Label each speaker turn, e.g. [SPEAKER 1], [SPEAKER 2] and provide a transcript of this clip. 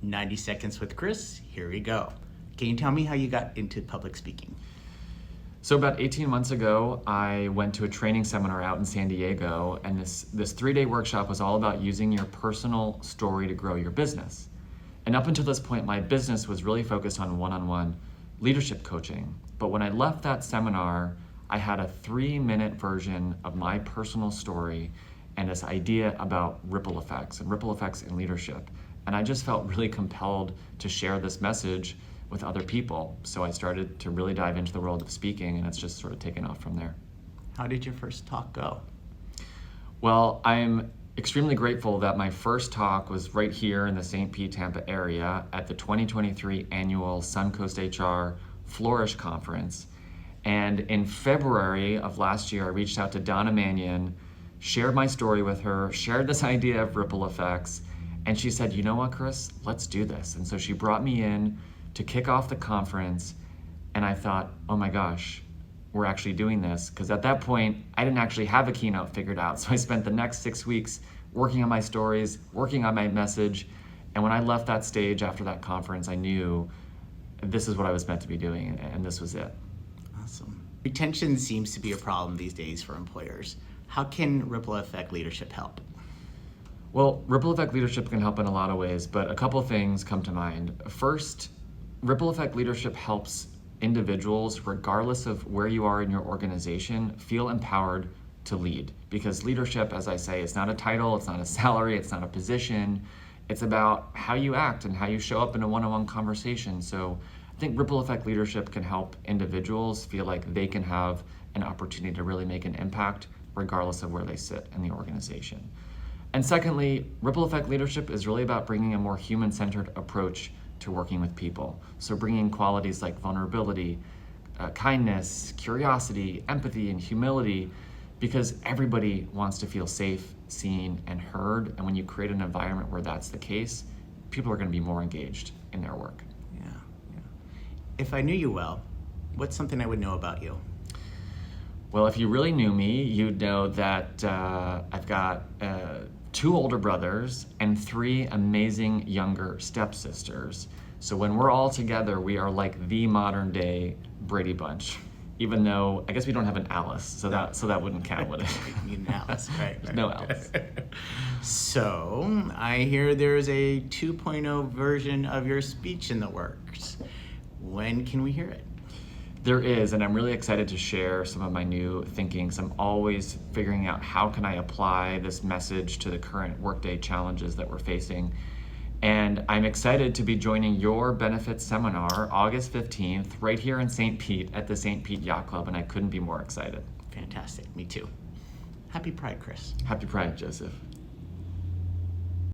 [SPEAKER 1] 90 Seconds with Chris. Here we go. Can you tell me how you got into public speaking?
[SPEAKER 2] So about 18 months ago, I went to a training seminar out in San Diego, and this 3-day workshop was all about using your personal story to grow your business. And up until this point, my business was really focused on one-on-one leadership coaching. But when I left that seminar, I had a 3-minute version of my personal story and this idea about ripple effects and ripple effects in leadership. And I just felt really compelled to share this message with other people. So I started to really dive into the world of speaking, and it's just sort of taken off from there.
[SPEAKER 1] How did your first talk go?
[SPEAKER 2] Well, I'm extremely grateful that my first talk was right here in the St. Pete, Tampa area at the 2023 annual Suncoast HR Flourish Conference. And in February of last year, I reached out to Donna Mannion, shared my story with her, shared this idea of ripple effects, and she said, you know what, Chris, let's do this. And so she brought me in to kick off the conference, and I thought, oh my gosh, we're actually doing this. Because at that point, I didn't actually have a keynote figured out. So I spent the next 6 weeks working on my stories, working on my message. And when I left that stage after that conference, I knew this is what I was meant to be doing, and this was it.
[SPEAKER 1] Awesome. Retention seems to be a problem these days for employers. How can ripple effect leadership help?
[SPEAKER 2] Well, ripple effect leadership can help in a lot of ways, but a couple things come to mind. First, ripple effect leadership helps individuals, regardless of where you are in your organization, feel empowered to lead. Because leadership, as I say, is not a title, it's not a salary, it's not a position. It's about how you act and how you show up in a one-on-one conversation. So I think ripple effect leadership can help individuals feel like they can have an opportunity to really make an impact regardless of where they sit in the organization. And secondly, ripple effect leadership is really about bringing a more human-centered approach to working with people. So bringing qualities like vulnerability, kindness, curiosity, empathy, and humility, because everybody wants to feel safe, seen, and heard. And when you create an environment where that's the case, people are going to be more engaged in their work.
[SPEAKER 1] Yeah. If I knew you well, what's something I would know about you?
[SPEAKER 2] Well, if you really knew me, you'd know that I've got 2 older brothers and 3 amazing younger stepsisters. So when we're all together, we are like the modern day Brady Bunch. Even though I guess we don't have an Alice, so that wouldn't count, would it?
[SPEAKER 1] You need an Alice, right?
[SPEAKER 2] No Alice.
[SPEAKER 1] So I hear there's a 2.0 version of your speech in the works. When can we hear it?
[SPEAKER 2] There is, and I'm really excited to share some of my new thinkings. I'm always figuring out how can I apply this message to the current workday challenges that we're facing. And I'm excited to be joining your benefits seminar August 15th right here in St. Pete at the St. Pete Yacht Club, and I couldn't be more excited.
[SPEAKER 1] Fantastic, me too. Happy Pride, Chris.
[SPEAKER 2] Happy Pride, Joseph.